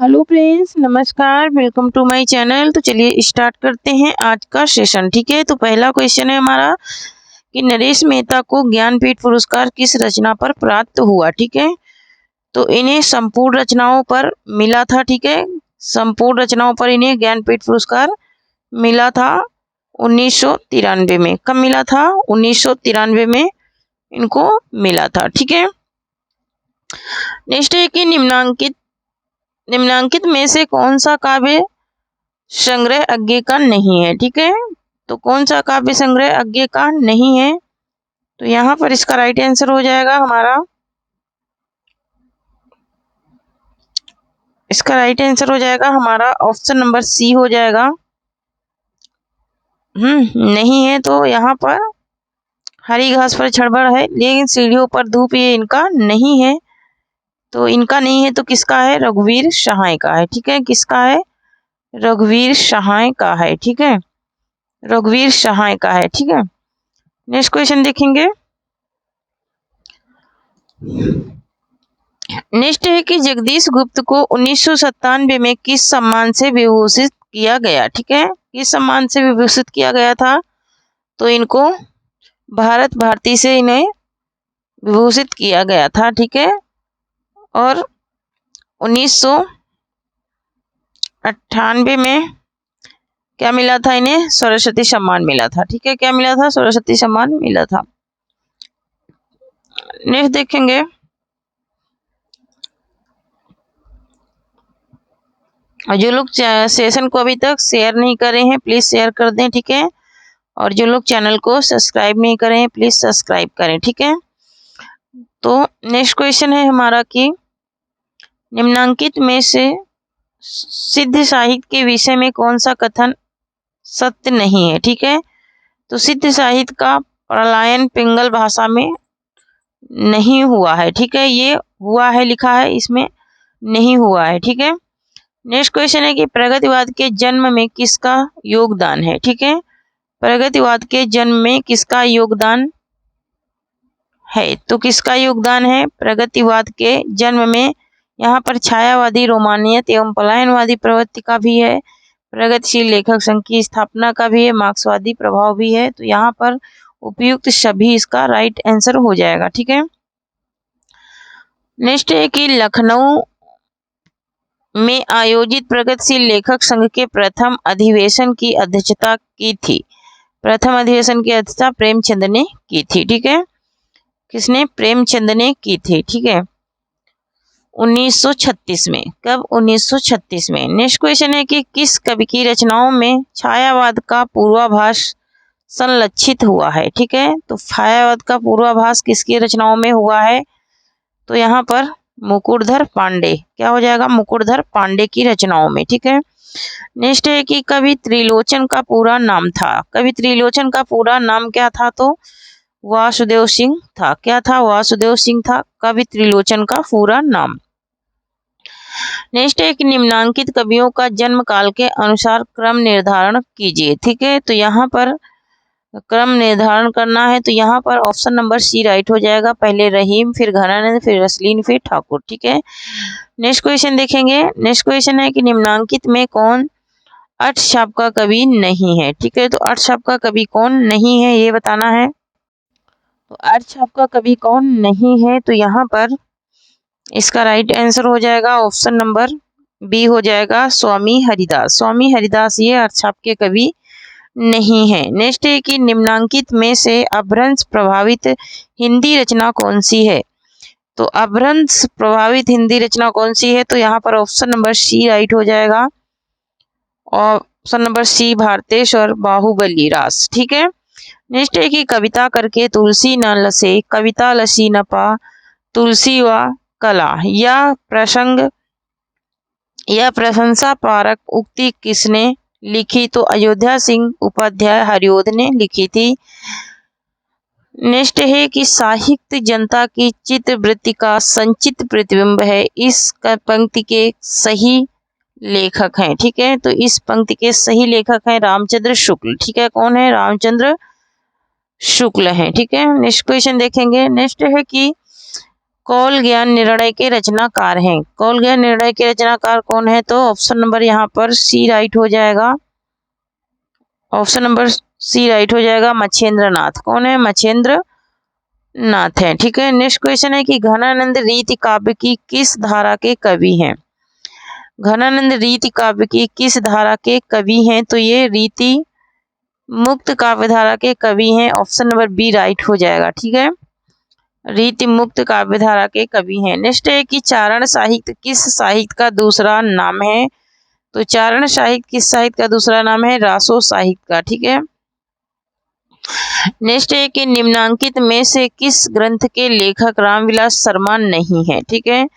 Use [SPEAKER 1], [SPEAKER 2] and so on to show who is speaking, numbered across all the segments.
[SPEAKER 1] Hello friends, नमस्कार, welcome to my channel. तो चलिए स्टार्ट करते हैं आज का सेशन। ठीक है, तो पहला क्वेश्चन है हमारा कि नरेश मेहता को ज्ञानपीठ पुरस्कार किस रचना पर प्राप्त हुआ। ठीक है, तो इन्हें संपूर्ण रचनाओं पर मिला था। ठीक है, संपूर्ण रचनाओं पर इन्हें ज्ञानपीठ पुरस्कार मिला था 1993 में। कब मिला था? 1993 में इनको मिला था। ठीक है, नेक्स्ट है कि निम्नांकित में से कौन सा काव्य संग्रह अज्ञे का नहीं है। ठीक है, तो कौन सा काव्य संग्रह अज्ञे का नहीं है? तो यहाँ पर इसका राइट आंसर हो जाएगा हमारा, इसका राइट आंसर हो जाएगा हमारा ऑप्शन नंबर सी हो जाएगा। नहीं है तो यहाँ पर हरी घास पर छड़बड़ है लेकिन सीढ़ियों पर धूप, ये इनका नहीं है। तो इनका नहीं है तो किसका है? रघुवीर सहाय का है। ठीक है, किसका है? रघुवीर सहाय का है। ठीक है, रघुवीर सहाय का है। ठीक है, नेक्स्ट क्वेश्चन देखेंगे। नेक्स्ट है कि जगदीश गुप्त को 1997 में किस सम्मान से विभूषित किया गया। ठीक है, किस सम्मान से विभूषित किया गया था? तो इनको भारत भारती से इन्हें विभूषित किया गया था। ठीक है, और 1998 में क्या मिला था इन्हें? सरस्वती सम्मान मिला था। ठीक है, क्या मिला था? सरस्वती सम्मान मिला था। नेक्स्ट देखेंगे। और जो लोग सेशन को अभी तक शेयर नहीं कर रहे हैं प्लीज शेयर कर दें। ठीक है, और जो लोग चैनल को सब्सक्राइब नहीं कर रहे हैं प्लीज सब्सक्राइब करें। ठीक है, तो नेक्स्ट क्वेश्चन है हमारा कि निम्नांकित में से सिद्ध साहित्य के विषय में कौन सा कथन सत्य नहीं है। ठीक है, तो सिद्ध साहित्य का प्रलयन पिंगल भाषा में नहीं हुआ है। ठीक है, ये हुआ है लिखा है, इसमें नहीं हुआ है। ठीक है, नेक्स्ट क्वेश्चन है कि प्रगतिवाद के जन्म में किसका योगदान है। ठीक है, प्रगतिवाद के जन्म में किसका योगदान है? तो किसका योगदान है प्रगतिवाद के जन्म में? यहाँ पर छायावादी, रोमानियत एवं पलायनवादी प्रवृत्ति का भी है, प्रगतिशील लेखक संघ की स्थापना का भी है, मार्क्सवादी प्रभाव भी है। तो यहाँ पर उपयुक्त सभी इसका राइट आंसर हो जाएगा। ठीक है, नेक्स्ट है कि लखनऊ में आयोजित प्रगतिशील लेखक संघ के प्रथम अधिवेशन की अध्यक्षता की थी। प्रथम अधिवेशन की अध्यक्षता प्रेमचंद ने की थी। ठीक है, किसने? प्रेमचंद ने की थी। ठीक है, 1936 में। कब? 1936 में। नेक्स्ट क्वेश्चन है कि किस कवि की रचनाओं में छायावाद का पूर्वाभास संलक्षित हुआ है। ठीक है, तो छायावाद का पूर्वाभास किसकी रचनाओं में हुआ है? तो यहाँ पर मुकुटधर पांडे, क्या हो जाएगा? मुकुटधर पांडे की रचनाओं में। ठीक है, नेक्स्ट है कि कवि त्रिलोचन का पूरा नाम था। कवि त्रिलोचन का पूरा नाम क्या था? तो वासुदेव सिंह था। क्या था? वासुदेव सिंह था कवि त्रिलोचन का पूरा नाम। नेक्स्ट है कि निम्नांकित कवियों का जन्म काल के अनुसार क्रम निर्धारण कीजिए। ठीक है, तो यहाँ पर क्रम निर्धारण करना है तो यहाँ पर ऑप्शन नंबर सी राइट हो जाएगा। पहले रहीम, फिर घनानंद, फिर रसलीन, फिर ठाकुर। ठीक है, नेक्स्ट क्वेश्चन देखेंगे। नेक्स्ट क्वेश्चन है कि निम्नांकित में कौन अष्टछाप का कवि नहीं है। ठीक है, तो अष्टछाप का कवि कौन नहीं है ये बताना है। तो अष्टछाप का कवि कौन नहीं है? तो यहाँ पर इसका राइट आंसर हो जाएगा ऑप्शन नंबर बी हो जाएगा, स्वामी हरिदास। स्वामी हरिदास ये अष्टछाप के कवि नहीं है। नेक्स्ट है कि निम्नांकित में से अपभ्रंश प्रभावित हिंदी रचना कौन सी है? तो अपभ्रंश प्रभावित हिंदी रचना कौन सी है? तो यहाँ पर ऑप्शन नंबर सी राइट हो जाएगा, ऑप्शन नंबर सी भारतेश और बाहुबली रास। ठीक है, नेक्स्ट है कि कविता करके तुलसी न लसे, कविता लसी न पा, तुलसी व कला, यह प्रशंसा पारक उक्ति किसने लिखी? तो अयोध्या सिंह उपाध्याय हरिओद ने लिखी थी। नेक्स्ट है कि साहित्य जनता की चित्तवृत्ति का संचित प्रतिबिंब है, इस पंक्ति के सही लेखक हैं। ठीक है, तो इस पंक्ति के सही लेखक हैं रामचंद्र शुक्ल। ठीक है, कौन है? रामचंद्र शुक्ल हैं। ठीक है, नेक्स्ट क्वेश्चन देखेंगे। नेक्स्ट है कि कौल ज्ञान निर्णय के रचनाकार हैं। कौल ज्ञान निर्णय के रचनाकार कौन है? तो ऑप्शन नंबर यहाँ पर सी राइट हो जाएगा। ऑप्शन नंबर सी राइट हो जाएगा। मच्छेंद्र नाथ। कौन है? मच्छेंद्र नाथ है। ठीक है। नेक्स्ट क्वेश्चन है कि घनानंद रीति काव्य की किस धारा के कवि हैं? घनानंद रीति काव्य की किस धारा के कवि हैं? तो ये रीति मुक्त काव्य धारा के कवि हैं। ऑप्शन नंबर बी राइट हो जाएगा। ठीक है। रीति मुक्त काव्य धारा के कवि हैं। नेक्स्ट है कि चारण साहित्य किस साहित्य का दूसरा नाम है? तो चारण साहित्य किस साहित्य का दूसरा नाम है? रासो साहित्य का। ठीक है। नेक्स्ट है कि निम्नांकित में से किस ग्रंथ के लेखक रामविलास शर्मा नहीं है? ठीक है।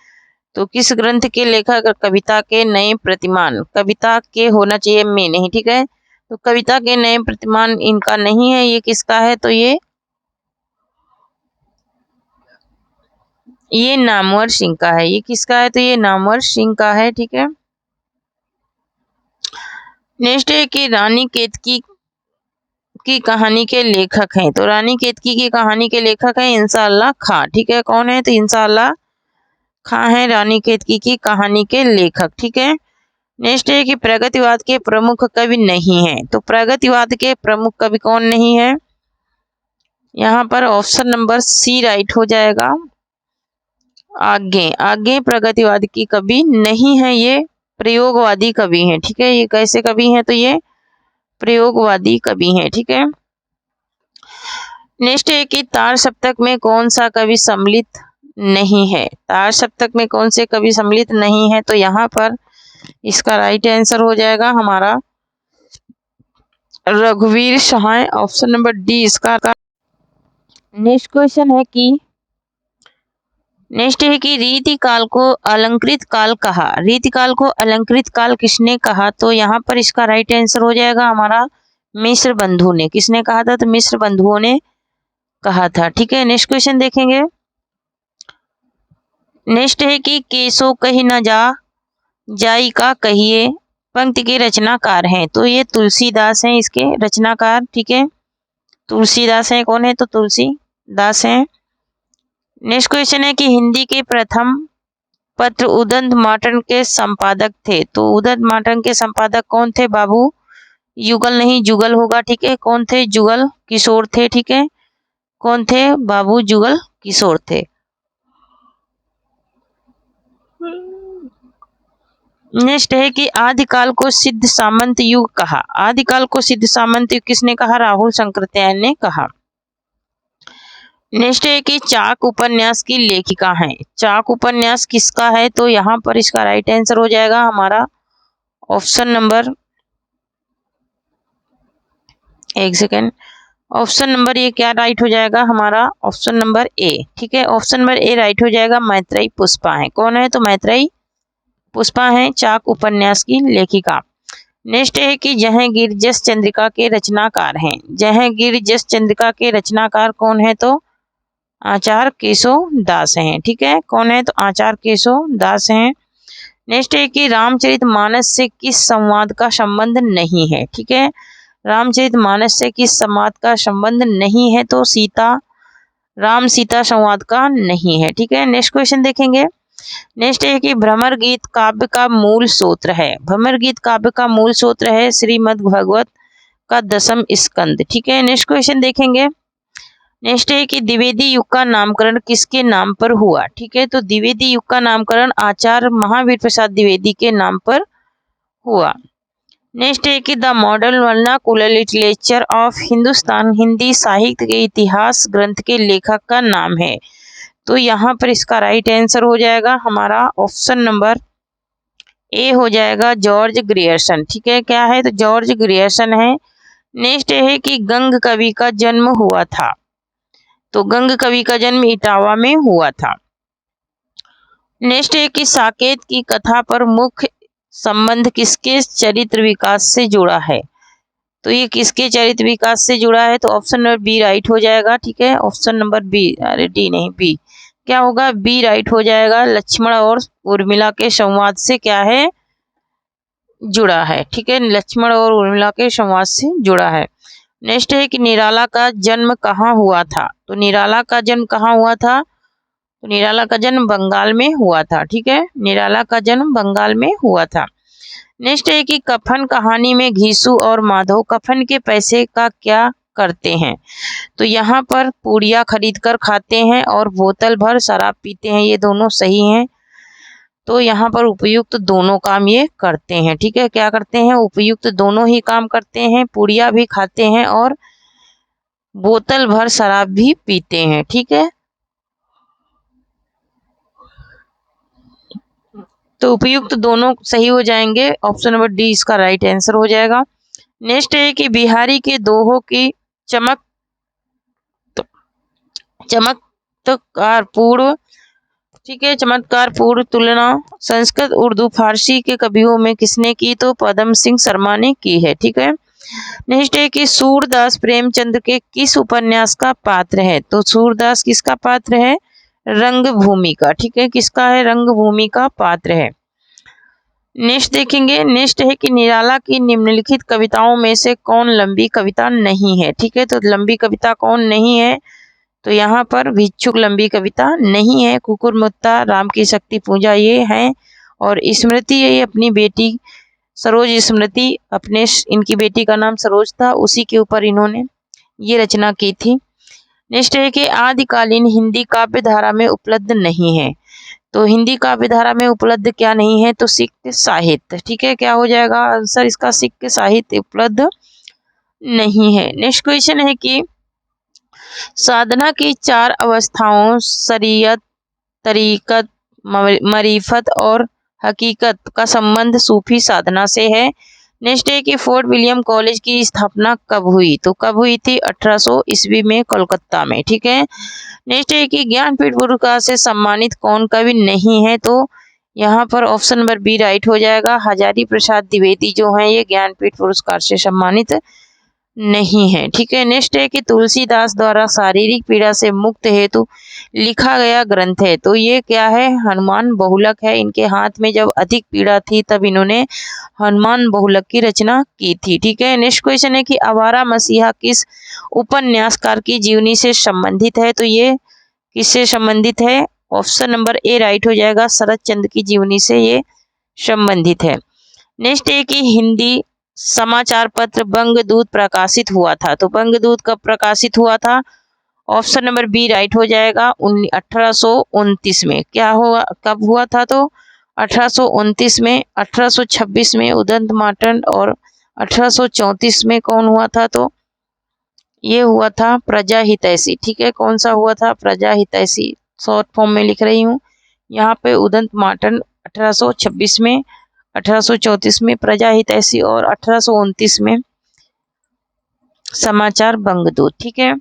[SPEAKER 1] तो किस ग्रंथ के लेखक? कविता के नए प्रतिमान। कविता के होना चाहिए में नहीं। ठीक है। तो कविता के नए प्रतिमान इनका नहीं है। ये किसका है? तो ये नामवर सिंह का है। ये किसका है? तो ये नामवर सिंह का है। ठीक है। नेक्स्ट है कि रानी केतकी की कहानी के लेखक हैं। तो रानी केतकी की कहानी के लेखक हैं इंशाअल्लाह खां। ठीक है। कौन है? तो इंशाअल्लाह खां है रानी केतकी की कहानी के लेखक। ठीक है। नेक्स्ट है कि प्रगतिवाद के प्रमुख कवि नहीं है। तो प्रगतिवाद के प्रमुख कवि कौन नहीं है? यहाँ पर ऑप्शन नंबर सी राइट हो जाएगा। आगे प्रगतिवाद की कवि नहीं है। ये प्रयोगवादी कवि हैं। ठीक है। ये कैसे कवि हैं? तो ये प्रयोगवादी कवि हैं। ठीक है। नेक्स्ट है कि तार सप्तक में कौन सा कवि सम्मिलित नहीं है? तार सप्तक में कौन से कवि सम्मिलित नहीं है? तो यहाँ पर इसका राइट आंसर हो जाएगा हमारा रघुवीर सहाय। ऑप्शन नंबर डी इसका। नेक्स्ट क्वेश्चन है कि रीति काल को अलंकृत काल कहा। रीति काल को अलंकृत काल किसने कहा? तो यहाँ पर इसका राइट आंसर हो जाएगा हमारा मिश्र बंधु ने। किसने कहा था? तो मिश्र बंधुओं ने कहा था। ठीक है। नेक्स्ट क्वेश्चन देखेंगे। नेक्स्ट है कि केसो कही न जाई का कहिए पंक्ति के रचनाकार हैं। तो ये तुलसीदास हैं इसके रचनाकार। ठीक है। तुलसीदास हैं। कौन है? तो तुलसीदास हैं। नेक्स्ट क्वेश्चन है कि हिंदी के प्रथम पत्र उदंत मार्टन के संपादक थे। तो उदंत मार्टन के संपादक कौन थे? बाबू युगल नहीं जुगल होगा। ठीक है। कौन थे? जुगल किशोर थे। ठीक है। कौन थे? बाबू जुगल किशोर थे। नेक्स्ट है कि आदिकाल को सिद्ध सामंत युग कहा। आदिकाल को सिद्ध सामंत युग किसने कहा? राहुल शंकरत्यायन ने कहा। नेक्स्ट है कि चाक उपन्यास की लेखिका है। चाक उपन्यास किसका है? तो यहाँ पर इसका राइट आंसर हो जाएगा हमारा ऑप्शन नंबर, एक सेकेंड, ऑप्शन नंबर ये क्या राइट हो जाएगा हमारा? Option number A. ठीक है। ऑप्शन नंबर ए राइट हो जाएगा। मैत्रेयी पुष्पा है। कौन है? तो मैत्रेयी पुष्पा है चाक उपन्यास की लेखिका। नेक्स्ट है कि जहांगीर जस चंद्रिका के रचनाकार हैं। जहांगीर जस चंद्रिका के रचनाकार कौन है? तो आचार्य केशव दास हैं। ठीक है। कौन है? तो आचार्य केशव दास हैं। नेक्स्ट है कि रामचरितमानस से किस संवाद का संबंध नहीं है? ठीक है। रामचरितमानस से किस संवाद का संबंध नहीं है? तो राम सीता संवाद का नहीं है। ठीक है। नेक्स्ट क्वेश्चन देखेंगे। नेक्स्ट है कि भ्रमर गीत काव्य का मूल सूत्र है। भ्रमर गीत काव्य का मूल सूत्र है श्रीमद् भागवत का 10वां स्कंद। ठीक है। नेक्स्ट क्वेश्चन देखेंगे। नेक्स्ट है कि द्विवेदी युग का नामकरण किसके नाम पर हुआ? ठीक है। तो द्विवेदी युग का नामकरण आचार्य महावीर प्रसाद द्विवेदी के नाम पर हुआ। नेक्स्ट है कि the modern vernacular literature of Hindustan Hindi साहित्य के इतिहास ग्रंथ के लेखक का नाम है। तो यहाँ पर इसका राइट आंसर हो जाएगा हमारा ऑप्शन नंबर ए हो जाएगा जॉर्ज ग्रियर्सन। ठीक है। क्या है? तो जॉर्ज ग्रियर्सन है। नेक्स्ट है कि गंग कवि का जन्म हुआ था। तो गंग कवि का जन्म इटावा में हुआ था। नेक्स्ट है कि साकेत की कथा पर मुख्य संबंध किसके चरित्र विकास से जुड़ा है? तो ये किसके चरित्र विकास से जुड़ा है? तो ऑप्शन नंबर बी राइट हो जाएगा। ठीक है। ऑप्शन नंबर बी, अरे डी नहीं, बी क्या होगा? बी राइट हो जाएगा। लक्ष्मण और उर्मिला के संवाद से क्या है? जुड़ा है। ठीक है। लक्ष्मण और उर्मिला के संवाद से जुड़ा है। नेक्स्ट है कि निराला का जन्म कहाँ हुआ था? तो निराला का जन्म कहाँ हुआ था? तो निराला का जन्म बंगाल में हुआ था। ठीक है, निराला का जन्म बंगाल में हुआ था। नेक्स्ट है कि कफन कहानी में घीसू और माधव कफन के पैसे का क्या करते हैं? तो यहाँ पर पूड़िया खरीद कर खाते हैं और बोतल भर शराब पीते हैं, ये दोनों सही हैं। तो यहाँ पर उपयुक्त दोनों काम ये करते हैं। ठीक है, क्या करते हैं? उपयुक्त दोनों ही काम करते हैं, पूड़िया भी खाते हैं और बोतल भर शराब भी पीते हैं। ठीक है, तो उपयुक्त दोनों सही हो जाएंगे। ऑप्शन नंबर डी इसका राइट आंसर हो जाएगा। नेक्स्ट है कि बिहारी के दोहों की चमत्कार पूर्व, ठीक है, चमत्कार पूर्व तुलना संस्कृत उर्दू फारसी के कवियों में किसने की? तो पदम सिंह शर्मा ने की है। ठीक है, नेक्स्ट है कि सूरदास प्रेमचंद के किस उपन्यास का पात्र है? तो सूरदास किसका पात्र है? रंगभूमि का। ठीक है, किसका है? रंगभूमि का पात्र है। नेक्स्ट देखेंगे, नेक्स्ट है कि निराला की निम्नलिखित कविताओं में से कौन लंबी कविता नहीं है? ठीक है, तो लंबी कविता कौन नहीं है? तो यहाँ पर भिक्षुक लंबी कविता नहीं है। कुकुरमुत्ता, राम की शक्ति पूजा ये है, और स्मृति ये अपनी बेटी सरोज स्मृति, अपने इनकी बेटी का नाम सरोज था, उसी के ऊपर इन्होंने ये रचना की थी। नेक्स्ट है कि आदिकालीन हिंदी काव्य धारा में उपलब्ध नहीं है। तो हिंदी काव्य धारा में उपलब्ध क्या नहीं है? तो सिक्ख साहित्य। ठीक है, क्या हो जाएगा आंसर इसका? सिक्ख साहित्य उपलब्ध नहीं है। नेक्स्ट क्वेश्चन है कि साधना की 4 अवस्थाओं शरीयत, तरीकत, मरीफत और हकीकत का संबंध सूफी साधना से है। नेक्स्ट है कि फोर्ट विलियम कॉलेज की स्थापना कब हुई? तो कब हुई थी? 1800 ईस्वी में कोलकाता में। ठीक है, नेक्स्ट है कि ज्ञानपीठ पुरस्कार से सम्मानित कौन कवि नहीं है? तो यहाँ पर ऑप्शन नंबर बी राइट हो जाएगा। हजारी प्रसाद द्विवेदी जो हैं ये ज्ञानपीठ पुरस्कार से सम्मानित नहीं है। ठीक है, नेक्स्ट है कि तुलसीदास द्वारा शारीरिक पीड़ा से मुक्त हेतु लिखा गया ग्रंथ है। तो ये क्या है? हनुमान बहुलक है। इनके हाथ में जब अधिक पीड़ा थी तब इन्होंने हनुमान बहुलक की रचना की थी। ठीक है, नेक्स्ट क्वेश्चन है कि आवारा मसीहा किस उपन्यासकार की जीवनी से संबंधित है? तो ये किससे संबंधित है? ऑप्शन नंबर ए राइट हो जाएगा। शरद चंद्र की जीवनी से ये संबंधित है। नेक्स्ट है कि हिंदी समाचार पत्र बंगदूत प्रकाशित हुआ था। तो बंगदूत कब प्रकाशित हुआ था? ऑप्शन नंबर बी राइट हो जाएगा। 1829 में। क्या हुआ? कब हुआ था? तो 1829 में। 1826 में उदंत मार्टन, और 1834 में कौन हुआ था? तो ये हुआ था प्रजा हितैषी। ठीक है, कौन सा हुआ था? प्रजा हितैषी। शॉर्ट फॉर्म में लिख रही हूँ यहाँ पे। उदंत मार्टन 1826 में, 1834 में प्रजा हितैषी, और 1829 में समाचार बंगदूत। ठीक है,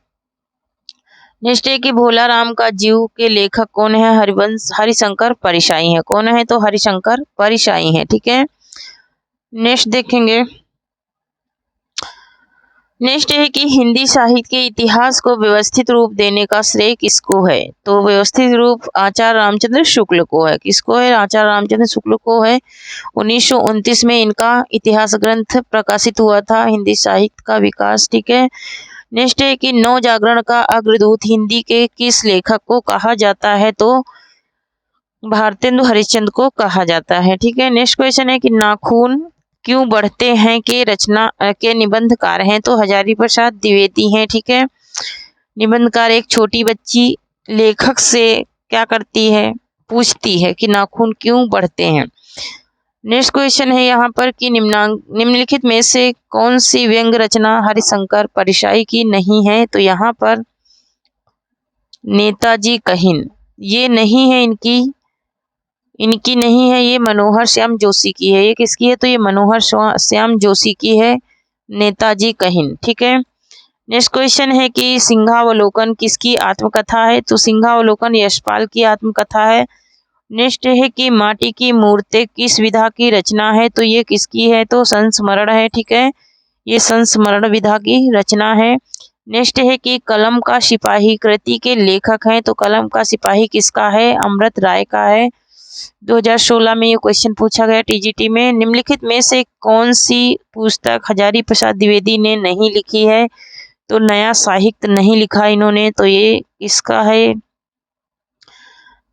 [SPEAKER 1] नेक्स्ट है कि भोला राम का जीव के लेखक कौन है? हरिशंकर परिशाई है। कौन है? तो हरिशंकर परिशाई है। ठीक है, नेक्स्ट देखेंगे, नेक्स्ट है कि हिंदी साहित्य के इतिहास को व्यवस्थित रूप देने का श्रेय किसको है? तो व्यवस्थित रूप आचार्य रामचंद्र शुक्ल को है। किसको है? आचार्य रामचंद्र शुक्ल को है। 1929 में इनका इतिहास ग्रंथ प्रकाशित हुआ था, हिंदी साहित्य का विकास। ठीक है, नेक्स्ट है कि नव जागरण का अग्रदूत हिंदी के किस लेखक को कहा जाता है? तो भारतेंदु हरिश्चंद्र को कहा जाता है। ठीक है, नेक्स्ट क्वेश्चन है कि नाखून क्यों बढ़ते हैं के रचना के निबंधकार हैं? तो हजारी प्रसाद द्विवेदी हैं। ठीक है, निबंधकार एक छोटी बच्ची लेखक से क्या करती है? पूछती है कि नाखून क्यों बढ़ते हैं। नेक्स्ट क्वेश्चन है यहाँ पर कि निम्नलिखित में से कौन सी व्यंग्य रचना हरिशंकर परिशाई की नहीं है? तो यहाँ पर नेताजी कहिन ये नहीं है, इनकी नहीं है, ये मनोहर श्याम जोशी की है। ये किसकी है? तो ये मनोहर श्याम जोशी की है, नेताजी कहिन। ठीक है, नेक्स्ट क्वेश्चन है कि सिंहावलोकन किसकी आत्मकथा है? तो सिंहावलोकन यशपाल की आत्मकथा है। नेक्स्ट है कि माटी की मूर्तें किस विधा की रचना है? तो ये किसकी है? तो संस्मरण है। ठीक है, ये संस्मरण विधा की रचना है। नेक्स्ट है कि कलम का सिपाही कृति के लेखक हैं। तो कलम का सिपाही किसका है? अमृत राय का है। 2016 में ये क्वेश्चन पूछा गया टीजीटी में। निम्नलिखित में से कौन सी पुस्तक हजारी प्रसाद द्विवेदी ने नहीं लिखी है? तो नया साहित्य नहीं लिखा इन्होंने। तो ये इसका है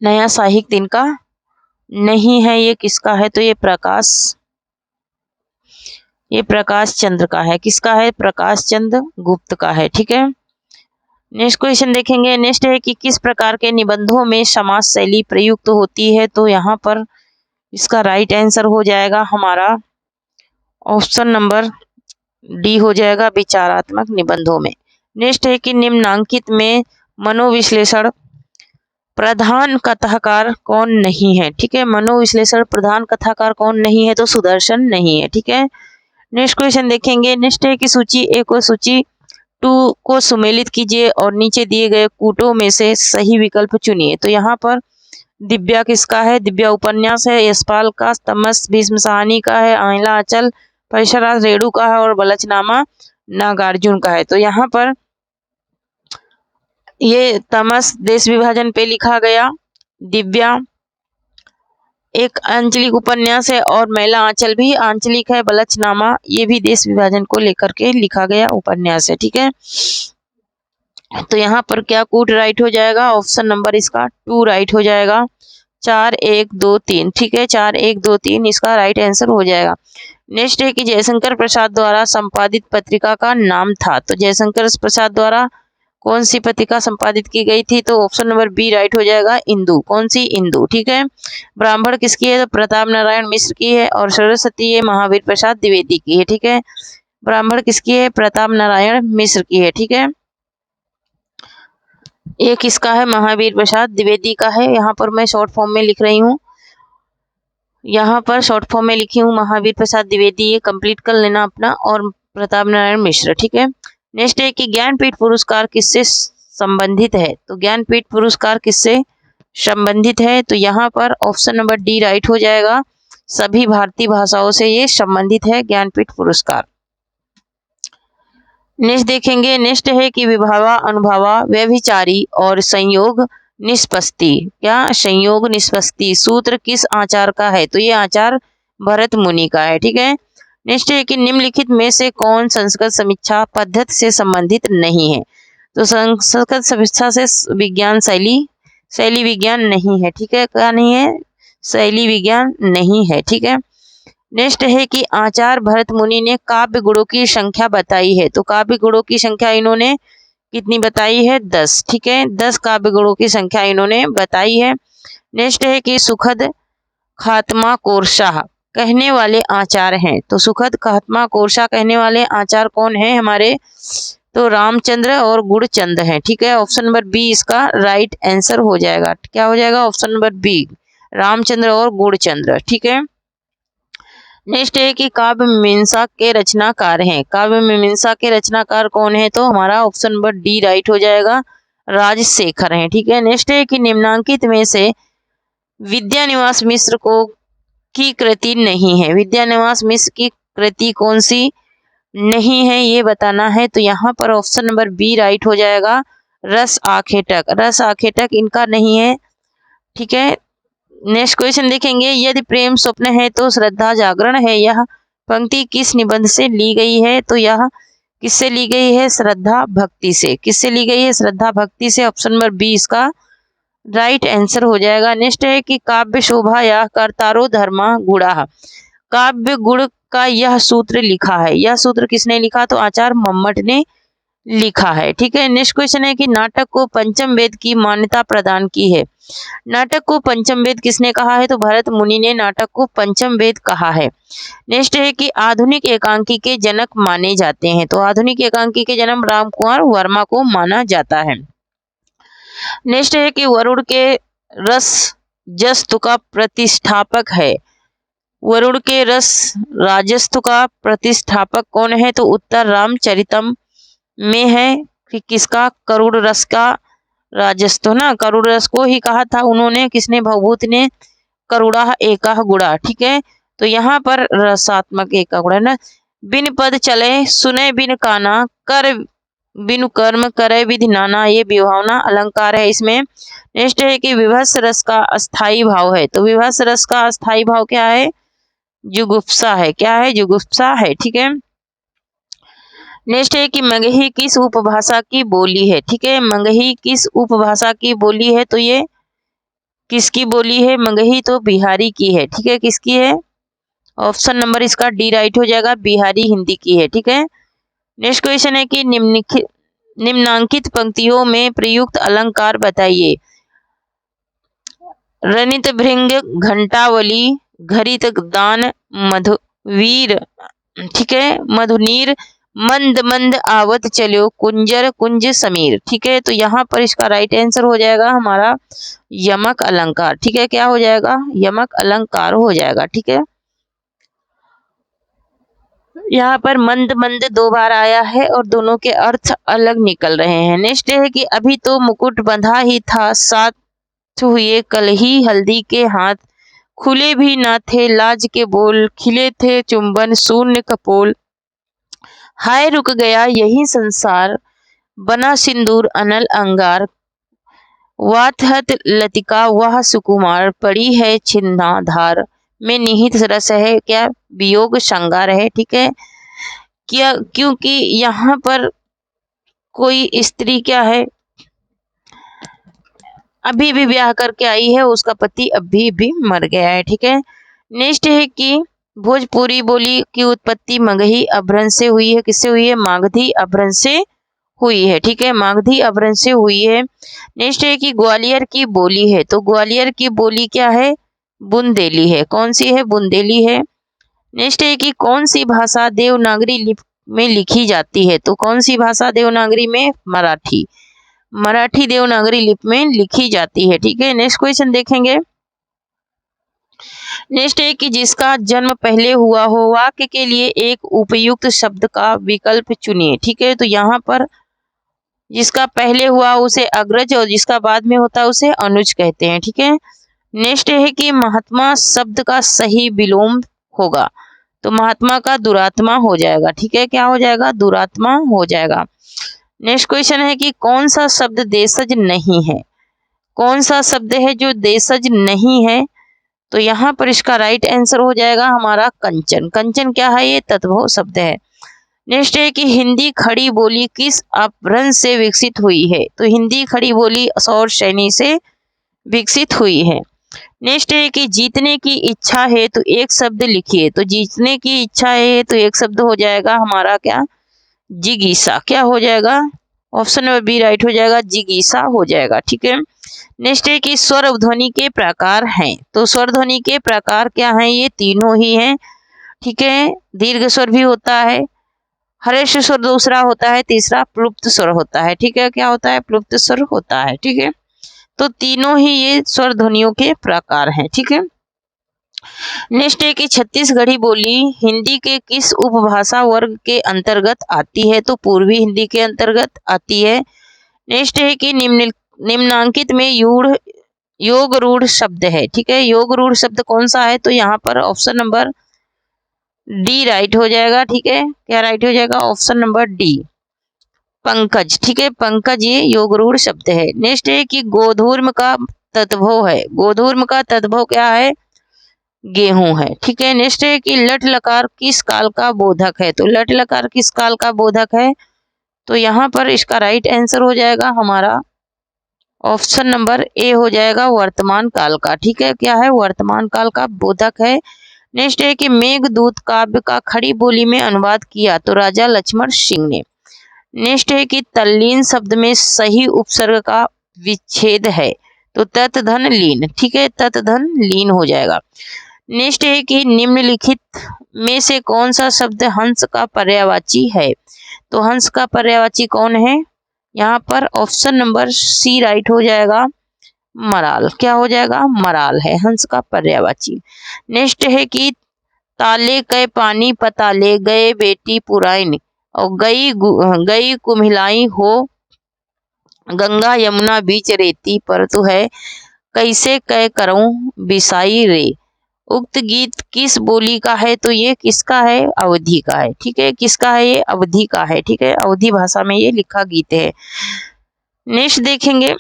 [SPEAKER 1] नया साहित्य इनका नहीं है। ये किसका है? तो ये प्रकाश चंद्र का है। किसका है? प्रकाश चंद्र गुप्त का है। ठीक है, नेक्स्ट क्वेश्चन देखेंगे। नेक्स्ट है कि किस प्रकार के निबंधों में समाज शैली प्रयुक्त होती है? तो यहाँ पर इसका राइट आंसर हो जाएगा हमारा ऑप्शन नंबर डी हो जाएगा, विचारात्मक निबंधों में। नेक्स्ट है कि निम्नांकित में मनोविश्लेषण प्रधान कथाकार कौन नहीं है? ठीक है, मनोविश्लेषण प्रधान कथाकार कौन नहीं है? तो सुदर्शन नहीं है। ठीक है, नेक्स्ट क्वेश्चन देखेंगे। नेक्स्ट है कि सूची 1 और सूची 2 को सुमेलित कीजिए और नीचे दिए गए कूटों में से सही विकल्प चुनिए। तो यहाँ पर दिव्या किसका है? दिव्या उपन्यास है। यशपाल का तमस भीष्म साहनी का है। आइला अचल परिसराज रेणु का है और बलचनामा नागार्जुन का है। तो यहाँ पर ये तमस देश विभाजन पे लिखा गया, दिव्या एक आंचलिक उपन्यास है और मैला आंचल भी आंचलिक है। बलचनामा ये भी देश विभाजन को लेकर के लिखा गया उपन्यास है। ठीक है, तो यहाँ पर क्या कूट राइट हो जाएगा? ऑप्शन नंबर इसका 2 राइट हो जाएगा। 4 1 2 3। ठीक है, 4 1 2 3 इसका राइट आंसर हो जाएगा। नेक्स्ट है कि जयशंकर प्रसाद द्वारा संपादित पत्रिका का नाम था। तो जयशंकर प्रसाद द्वारा कौन सी पत्रिका संपादित की गई थी? तो ऑप्शन नंबर बी राइट हो जाएगा, इंदु। कौन सी? इंदु। ठीक है, ब्राह्मण किसकी है? तो प्रताप नारायण मिश्र की है और सरस्वती ये महावीर प्रसाद द्विवेदी की है। ठीक है, ब्राह्मण किसकी है? प्रताप नारायण मिश्र की है। ठीक है, ये किसका है? महावीर प्रसाद द्विवेदी का है। यहाँ पर मैं शॉर्ट फॉर्म में लिख रही हूँ, यहाँ पर शॉर्ट फॉर्म में लिखी हूँ महावीर प्रसाद द्विवेदी। ये कंप्लीट कर लेना अपना, और प्रताप नारायण मिश्र। ठीक है, नेक्स्ट है कि ज्ञानपीठ पुरस्कार किससे संबंधित है? तो ज्ञानपीठ पुरस्कार किससे संबंधित है? तो यहाँ पर ऑप्शन नंबर डी राइट हो जाएगा, सभी भारतीय भाषाओं से ये संबंधित है ज्ञानपीठ पुरस्कार। नेक्स्ट देखेंगे। नेक्स्ट है कि विभावा अनुभावा व्यभिचारी और संयोग निष्पत्ति, क्या संयोग निष्पत्ति सूत्र किस आचार का है? तो ये आचार भरत मुनि का है। ठीक है, नेक्स्ट है कि निम्नलिखित में से कौन संस्कृत समीक्षा पद्धति से संबंधित नहीं है? तो संस्कृत समीक्षा से विज्ञान शैली विज्ञान नहीं है। ठीक है, क्या नहीं है? शैली विज्ञान नहीं है। ठीक है, नेक्स्ट है कि आचार्य भरत मुनि ने काव्य गुणों की संख्या बताई है। तो काव्य गुणों की संख्या इन्होंने कितनी बताई है? 10। ठीक है, 10 काव्य गुणों की संख्या इन्होंने बताई है। नेक्स्ट है कि सुखद खात्मा कोरशाह कहने वाले आचार्य हैं। तो सुखद खात्मा कोरशाह कहने वाले आचार्य कौन है हमारे? तो रामचंद्र और गुणचंद हैं। ठीक है, ऑप्शन नंबर बी इसका राइट आंसर हो जाएगा। क्या हो जाएगा? ऑप्शन नंबर बी, रामचंद्र और गुणचंद्र। ठीक है, नेक्स्ट है कि काव्य मीमांसा के रचनाकार हैं। काव्य मीमांसा के रचनाकार कौन है? तो हमारा ऑप्शन नंबर डी राइट हो जाएगा, राजशेखर हैं। ठीक है, नेक्स्ट है कि निम्नांकित में से विद्यानिवास मिश्र को की कृति नहीं है। विद्यानिवास मिश्र की कृति कौन सी नहीं है ये बताना है। तो यहाँ पर ऑप्शन नंबर बी राइट हो जाएगा, रस आखेटक। रस आखेटक इनका नहीं है। ठीक है, नेक्स्ट क्वेश्चन देखेंगे। यदि प्रेम स्वप्न है तो श्रद्धा जागरण है, यह पंक्ति किस निबंध से ली गई है? तो यह किससे ली गई है? श्रद्धा भक्ति से। किससे ली गई है? श्रद्धा भक्ति से। ऑप्शन नंबर बी इसका राइट आंसर हो जाएगा। नेक्स्ट है कि काव्य शोभा या कर्तारो धर्मा गुणा, काव्य गुण का यह सूत्र लिखा है। यह सूत्र किसने लिखा? तो आचार्य मम्मट ने लिखा है। ठीक है, नेक्स्ट क्वेश्चन है कि नाटक को पंचम वेद की मान्यता प्रदान की है। नाटक को पंचम वेद किसने कहा है? तो भरत मुनि ने नाटक को पंचम वेद कहा है। नेक्स्ट है कि आधुनिक एकांकी के जनक माने जाते हैं। तो आधुनिक एकांकी के जन्म रामकुमार वर्मा को माना जाता है। नेक्स्ट है कि वरुण के रस जस्तु का प्रतिष्ठापक है। वरुण के रस राजस्तु का प्रतिष्ठापक कौन है? तो उत्तर रामचरितम में है कि किसका? करुण रस का राजस्तु ना, करुण रस को ही कहा था उन्होंने, किसने? भवभूति ने, करुणा एका गुणा। ठीक है, तो यहाँ पर रसात्मक एका गुणा ना। बिन पद चले सुने बिन काना, कर बिनु कर्म करे विधि नाना, ये विभावना अलंकार है इसमें। नेक्स्ट है कि विभत्स रस का अस्थाई भाव है। तो विभत्स रस का अस्थाई भाव क्या है? जुगुप्सा है। क्या है? जुगुप्सा है। ठीक है, नेक्स्ट है कि मगही किस उपभाषा की बोली है? ठीक है, मगही किस उपभाषा की बोली है? तो ये किसकी बोली है? मगही तो बिहारी की है, ठीक है। किसकी है? ऑप्शन नंबर इसका डी राइट हो जाएगा, बिहारी हिंदी की है, ठीक है। नेक्स्ट क्वेश्चन है कि निम्नांकित पंक्तियों में प्रयुक्त अलंकार बताइए। रनित भृंग, घंटावली, घरित दान, मधुवीर, ठीक है, मधुनीर, मंद मंद आवत चलो, कुंजर कुंज समीर, ठीक है। तो यहाँ पर इसका राइट आंसर हो जाएगा हमारा यमक अलंकार, ठीक है। क्या हो जाएगा? यमक अलंकार हो जाएगा, ठीक है। यहाँ पर मंद मंद 2 बार आया है और दोनों के अर्थ अलग निकल रहे हैं। नेक्स्ट है कि अभी तो मुकुट बंधा ही था, साथ हुए कल ही हल्दी के हाथ, खुले भी ना थे लाज के बोल, खिले थे चुंबन शून्य कपोल, हाय रुक गया यही संसार, बना सिंदूर अनल अंगार, वातहत लतिका वह सुकुमार, पड़ी है छिन्ना धार, में निहित रस है क्या? वियोग श्रृंगार है, ठीक है। क्या? क्योंकि यहाँ पर कोई स्त्री क्या है, अभी भी ब्याह करके आई है, उसका पति अभी भी मर गया है, ठीक है। नेक्स्ट है कि भोजपुरी बोली की उत्पत्ति मगही अपभ्रंश से हुई है। किससे हुई है? मागधी अपभ्रंश से हुई है, ठीक है। मागधी अपभ्रंश से हुई है। नेक्स्ट है कि ग्वालियर की बोली है, तो ग्वालियर की बोली क्या है? बुंदेली है। कौन सी है? बुंदेली है। नेक्स्ट है कि कौन सी भाषा देवनागरी लिपि में लिखी जाती है, तो कौन सी भाषा देवनागरी में? मराठी। मराठी देवनागरी लिपि में लिखी जाती है, ठीक है। नेक्स्ट क्वेश्चन देखेंगे। नेक्स्ट है कि जिसका जन्म पहले हुआ हो, वाक्य के लिए एक उपयुक्त शब्द का विकल्प चुनिए, ठीक है। तो यहाँ पर जिसका पहले हुआ उसे अग्रज और जिसका बाद में होता है उसे अनुज कहते हैं, ठीक है। नेक्स्ट है कि महात्मा शब्द का सही विलोम होगा, तो महात्मा का दुरात्मा हो जाएगा, ठीक है। क्या हो जाएगा? दुरात्मा हो जाएगा। नेक्स्ट क्वेश्चन है कि कौन सा शब्द देशज नहीं है? कौन सा शब्द है जो देशज नहीं है? तो यहाँ पर इसका राइट आंसर हो जाएगा हमारा कंचन। कंचन क्या है? ये तद्भव शब्द है। नेक्स्ट है कि हिंदी खड़ी बोली किस अपभ्रंश से विकसित हुई है? तो हिंदी खड़ी बोली सौर श्रेणी से विकसित हुई है। नेक्स्ट है कि जीतने की इच्छा है तो एक शब्द लिखिए, तो जीतने की इच्छा है तो एक शब्द हो जाएगा हमारा क्या? जिगीसा। क्या हो जाएगा? ऑप्शन नंबर बी राइट हो जाएगा, जिगीसा हो जाएगा, ठीक है। नेक्स्ट है कि स्वर ध्वनि के प्रकार हैं, तो स्वर ध्वनि के प्रकार क्या हैं? ये तीनों ही हैं, ठीक है। दीर्घ स्वर भी होता है, हर्ष स्वर दूसरा होता है, तीसरा प्लुप्त स्वर होता है, ठीक है। क्या होता है? प्लुप्त स्वर होता है, ठीक है। तो तीनों ही ये स्वर ध्वनियों के प्रकार हैं, ठीक है। नेक्स्ट है कि छत्तीसगढ़ी बोली हिंदी के किस उपभाषा वर्ग के अंतर्गत आती है? तो पूर्वी हिंदी के अंतर्गत आती है। नेक्स्ट है कि निम्नांकित में योग रूढ़ शब्द है, ठीक है। योग रूढ़ शब्द कौन सा है? तो यहाँ पर ऑप्शन नंबर डी राइट हो जाएगा, ठीक है। क्या राइट हो जाएगा? ऑप्शन नंबर डी, पंकज, ठीक है। पंकज ये योग रूढ़ शब्द है। नेक्स्ट है कि गोधूर्म का तद्भव है, गोधूर्म का तद्भव क्या है? गेहूं है, ठीक है। नेक्स्ट है कि लट लकार किस काल का बोधक है? तो लट लकार किस काल का बोधक है? तो यहाँ पर इसका राइट आंसर हो जाएगा हमारा ऑप्शन नंबर ए हो जाएगा, वर्तमान काल का, ठीक है। क्या है? वर्तमान काल का बोधक है। नेक्स्ट है कि मेघदूत काव्य का खड़ी बोली में अनुवाद किया, तो राजा लक्ष्मण सिंह ने। नेक्स्ट है कि तल्लीन शब्द में सही उपसर्ग का विच्छेद है, तो तत् धन लीन, ठीक है। तत् धन लीन हो जाएगा। नेक्स्ट है कि निम्नलिखित में से कौन सा शब्द हंस का पर्यायवाची है? तो हंस का पर्यायवाची कौन है? यहाँ पर ऑप्शन नंबर सी राइट हो जाएगा, मराल। क्या हो जाएगा? मराल है हंस का पर्यायवाची। नेक्स्ट है कि ताले कै पानी पताले गए बेटी पुराइन और गई कुम्हिलाई हो, गंगा यमुना बीच रेती पर तो है, कैसे कै करूं बिसाई रे। उक्त गीत किस बोली का है? तो ये किसका है? अवधी का है, ठीक है। किसका है? ये अवधी का है, ठीक है। अवधी भाषा में ये लिखा गीत है। नेक्स्ट देखेंगे।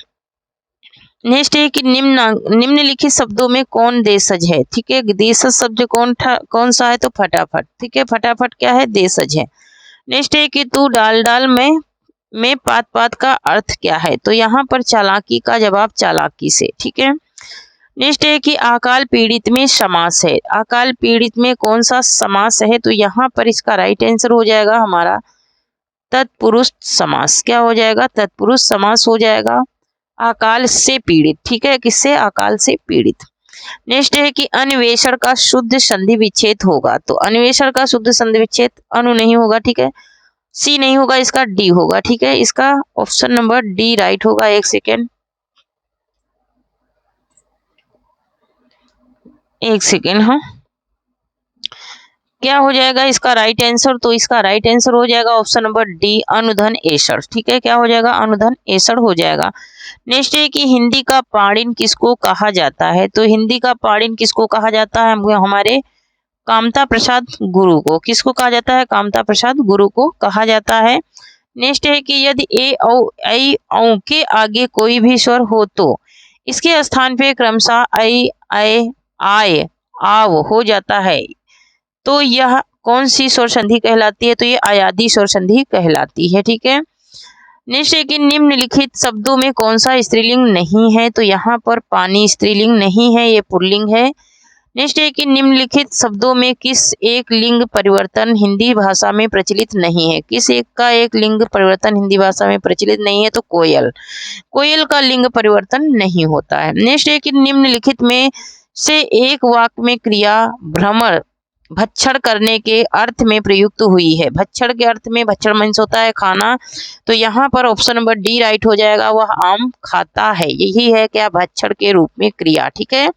[SPEAKER 1] नेक्स्ट है कि निम्नलिखित शब्दों में कौन देशज है? ठीक है। देशज शब्द कौन सा है? तो फटाफट, ठीक है। फटाफट क्या है? देशज है। नेक्स्ट है कि तू डाल डाल में पात पात का अर्थ क्या है? तो यहाँ पर चालाकी का जवाब चालाकी से, ठीक है। नेक्स्ट है कि अकाल पीड़ित में समास है। अकाल पीड़ित में कौन सा समास है? तो यहाँ पर इसका राइट आंसर हो जाएगा हमारा तत्पुरुष समास। क्या हो जाएगा? तत्पुरुष समास हो जाएगा। अकाल से पीड़ित, ठीक है, किससे? अकाल से पीड़ित। नेक्स्ट है कि अन्वेषण का शुद्ध संधि विच्छेद होगा। तो अन्वेषण का शुद्ध संधि विच्छेद अनु नहीं होगा, ठीक है, सी नहीं होगा, इसका डी होगा, ठीक है, इसका ऑप्शन नंबर डी राइट होगा। एक सेकेंड, हाँ, क्या हो जाएगा इसका राइट आंसर? तो इसका राइट आंसर हो जाएगा ऑप्शन नंबर डी, अनुधन एषण, ठीक है, क्या हो जाएगा? अनुधन एषण हो जाएगा। नेक्स्ट है कि हिंदी का पाणिन किसको कहा जाता है? तो हिंदी का पाणिन किसको कहा जाता है? हमारे कामता प्रसाद गुरु को। किसको कहा जाता है? कामता प्रसाद गुरु को कहा जाता है। नेक्स्ट है कि यदि ए औ के आगे कोई भी स्वर हो तो इसके स्थान पे क्रमशः ऐ आय आव हो जाता है, तो यह कौन सी स्वर संधि कहलाती है? तो ये अयादी स्वर संधि कहलाती है, ठीक है। नेक्स्ट है कि निम्नलिखित शब्दों में कौन सा स्त्रीलिंग नहीं है? तो यहाँ पर पानी स्त्रीलिंग नहीं है, ये पुल्लिंग है। नेक्स्ट है कि निम्नलिखित शब्दों में किस एक लिंग परिवर्तन हिंदी भाषा में प्रचलित नहीं है? किस एक का एक लिंग परिवर्तन हिंदी भाषा में प्रचलित नहीं है? तो कोयल, कोयल का लिंग परिवर्तन नहीं होता है। नेक्स्ट है कि निम्नलिखित में से एक वाक्य में क्रिया भ्रमर भक्षण करने के अर्थ में प्रयुक्त हुई है। भक्षण के अर्थ में, भक्षण मीन्स होता है खाना, तो यहाँ पर ऑप्शन नंबर डी राइट हो जाएगा, वह आम खाता है। यही है क्या? भक्षण के रूप में क्रिया, ठीक है,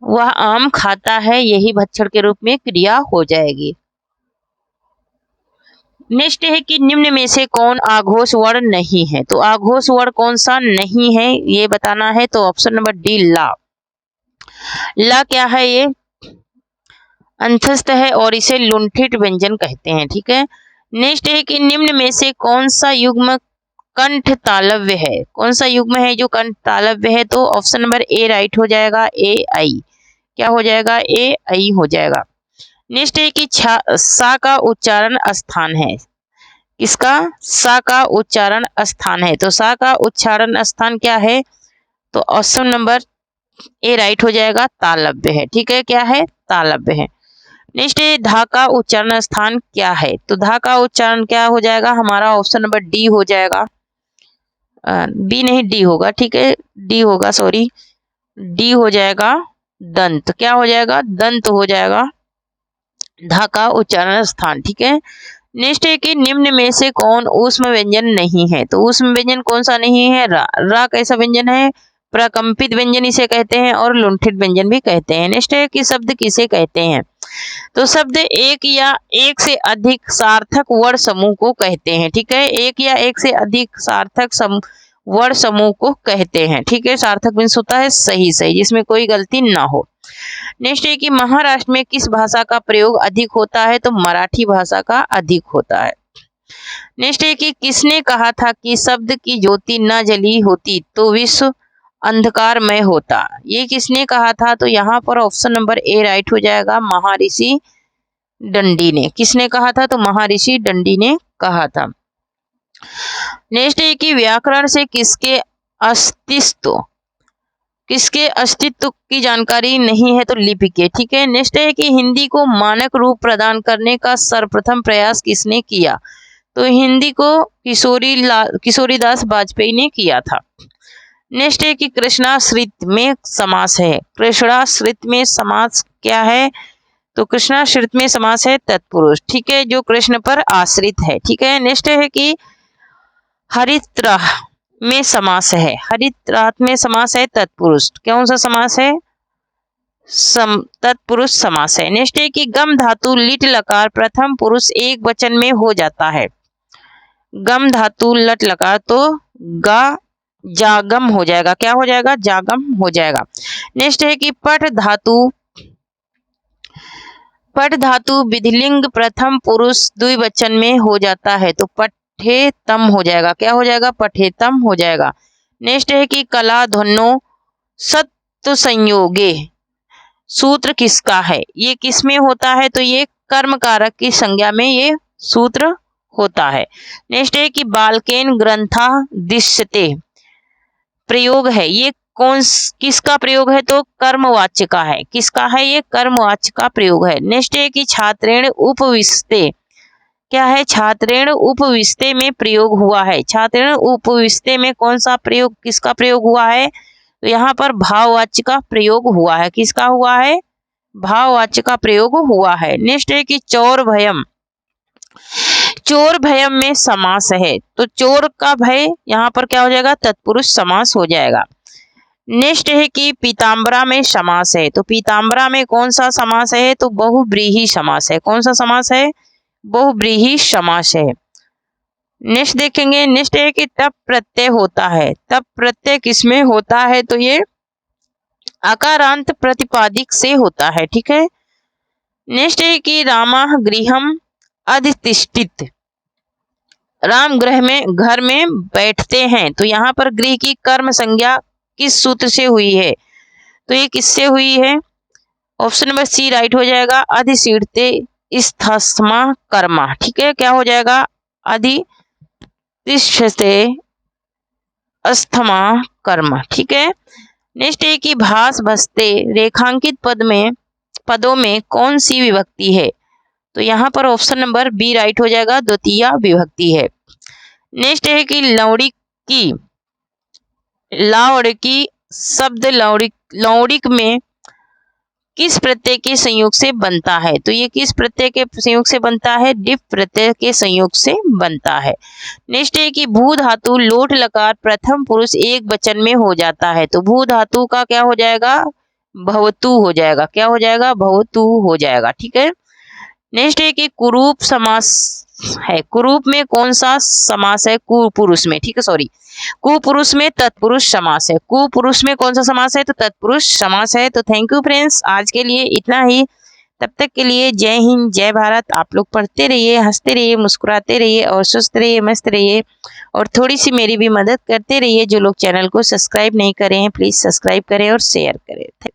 [SPEAKER 1] वह आम खाता है, यही भक्षण के रूप में क्रिया हो जाएगी। नेक्स्ट है कि निम्न में से कौन आघोष वर्ण नहीं है? तो आघोष वर्ण कौन सा नहीं है ये बताना है, तो ऑप्शन नंबर डी ला। ला क्या है? ये अंतस्थ है और इसे लुंठित व्यंजन कहते हैं, ठीक है। नेक्स्ट है कि निम्न में से कौन सा युग्म कंठ तालव्य है? कौन सा युग्म है जो कंठ तालव्य है? तो ऑप्शन नंबर ए राइट हो जाएगा, ए आई। क्या हो जाएगा? ए आई हो जाएगा। नेक्स्ट है कि सा का उच्चारण स्थान है। किसका? सा का उच्चारण स्थान है। तो सा का उच्चारण स्थान क्या है? तो ऑप्शन नंबर ए राइट हो जाएगा, तालव्य है, ठीक है, क्या है? तालव्य है। नेक्स्ट है धा का उच्चारण स्थान क्या है? तो धा का उच्चारण क्या हो जाएगा हमारा? ऑप्शन नंबर डी हो जाएगा, बी नहीं डी होगा, ठीक है, डी होगा, सॉरी, डी हो जाएगा दंत। क्या हो जाएगा? दंत हो जाएगा धा का उच्चारण स्थान, ठीक है। नेक्स्ट है कि निम्न में से कौन ऊष्म व्यंजन नहीं है? तो ऊष्म व्यंजन कौन सा नहीं है? रा। रा कैसा व्यंजन है? प्रकंपित व्यंजन इसे कहते हैं और लुंठित व्यंजन भी कहते हैं। नेक्स्ट है कि शब्द किसे कहते हैं? तो शब्द एक या एक से अधिक सार्थक वर्ण समूह को कहते हैं, ठीक है, एक या एक से अधिक सार्थक वर्ण समूह को कहते हैं, ठीक है। सार्थक मीन्स होता है सही सही, जिसमें कोई गलती ना हो। नेक्स्ट है कि महाराष्ट्र में किस भाषा का प्रयोग अधिक होता है? तो मराठी भाषा का अधिक होता है। नेक्स्ट है कि किसने कहा था कि शब्द की ज्योति न जली होती तो विश्व अंधकारमय होता? ये किसने कहा था? तो यहाँ पर ऑप्शन नंबर ए राइट हो जाएगा, महर्षि दंडी ने। किसने कहा था? तो महर्षि दंडी ने कहा था। नेक्स्ट है कि व्याकरण से किसके अस्तित्व की जानकारी नहीं है? तो लिपि के, ठीक है। नेक्स्ट है कि हिंदी को मानक रूप प्रदान करने का सर्वप्रथम प्रयास किसने किया? तो हिंदी को किशोरीदास वाजपेयी ने किया था। नेक्स्ट है कि कृष्णाश्रित में समास है। कृष्णाश्रित में समास क्या है? तो कृष्णाश्रित में समास है तत्पुरुष, ठीक है, जो कृष्ण पर आश्रित है, ठीक है। नेक्स्ट है कि हरित्राह में समास है। हरित्राह में समास है तत्पुरुष। कौन सा समास है? तत्पुरुष समास है। नेक्स्ट है कि गम धातु लिट लकार प्रथम पुरुष एक वचन में हो जाता है। गम धातु लट लकार तो गा जागम हो जाएगा। क्या हो जाएगा? जागम हो जाएगा। नेक्स्ट है कि पठ धातु विधिलिंग प्रथम पुरुष द्विवचन में हो जाता है, तो पठेतम हो जाएगा। क्या हो जाएगा? पठेतम हो जाएगा। नेक्स्ट है कि कला ध्वनो सत्व संयोगे सूत्र किसका है? ये किस में होता है? तो ये कर्म कारक की संज्ञा में ये सूत्र होता है। नेक्स्ट है कि बालकेन ग्रंथा दिश्यते प्रयोग है, ये किसका प्रयोग है? तो कर्मवाच्य का है। किसका है? ये कर्मवाच्य का प्रयोग है। नेक्स्ट है कि छात्रेण उपविशते, क्या है? छात्रेण उपविशते में प्रयोग हुआ है। छात्रेण उपविशते में कौन सा प्रयोग, किसका प्रयोग हुआ है? तो यहाँ पर भाववाच्य का प्रयोग हुआ है। किसका हुआ है? भाववाच्य का प्रयोग हुआ है। नेक्स्ट है कि चोर भयम, चोर भयम में समास है, तो चोर का भय यहाँ पर क्या हो जाएगा? तत्पुरुष समास हो जाएगा। नेक्स्ट है कि पीताम्बरा में समास है, तो पीताम्बरा में कौन सा समास है? तो बहुव्रीहि समास है। कौन सा समास है? बहुव्रीहि समास है। नेक्स्ट देखेंगे, नेक्स्ट है कि तप प्रत्यय होता है। तप प्रत्यय किसमें होता है? तो ये आकारांत प्रतिपादिक से होता है। ठीक है। नेक्स्ट है कि रामः गृहम अधितिष्ठित, राम घर में बैठते हैं, तो यहाँ पर गृह की कर्म संज्ञा किस सूत्र से हुई है? तो ये किससे हुई है? ऑप्शन नंबर सी राइट हो जाएगा, अधिशीर्ते स्थस्मा कर्मा। ठीक है, क्या हो जाएगा? अधितिष्ठते अस्थमा कर्म। ठीक है। नेक्स्ट है कि भास भसते रेखांकित पदों में कौन सी विभक्ति है? तो यहाँ पर ऑप्शन नंबर बी राइट हो जाएगा, द्वितीय विभक्ति है। नेक्स्ट है कि लौड़की शब्द लौड़िक में किस प्रत्यय के संयोग से बनता है? तो ये किस प्रत्यय के संयोग से बनता है? डिप प्रत्यय के संयोग से बनता है। नेक्स्ट है कि भू धातु लोट लकार प्रथम पुरुष एक वचन में हो जाता है, तो भू धातु का क्या हो जाएगा? भवतु हो जाएगा। क्या हो जाएगा? भवतु हो जाएगा। ठीक है। नेक्स्ट है कि कुरूप समास है। कुरूप में कौन सा समास है? कुपुरुष में। ठीक है, सॉरी, कुपुरुष में तत्पुरुष समास है। कुपुरुष में कौन सा समास है? तो तत्पुरुष समास है। तो थैंक यू फ्रेंड्स, आज के लिए इतना ही। तब तक के लिए जय हिंद, जय भारत। आप लोग पढ़ते रहिए, हंसते रहिए, मुस्कुराते रहिए और स्वस्थ रहिए, मस्त रहिए और थोड़ी सी मेरी भी मदद करते रहिए। जो लोग चैनल को सब्सक्राइब नहीं करे हैं प्लीज सब्सक्राइब करें और शेयर करें।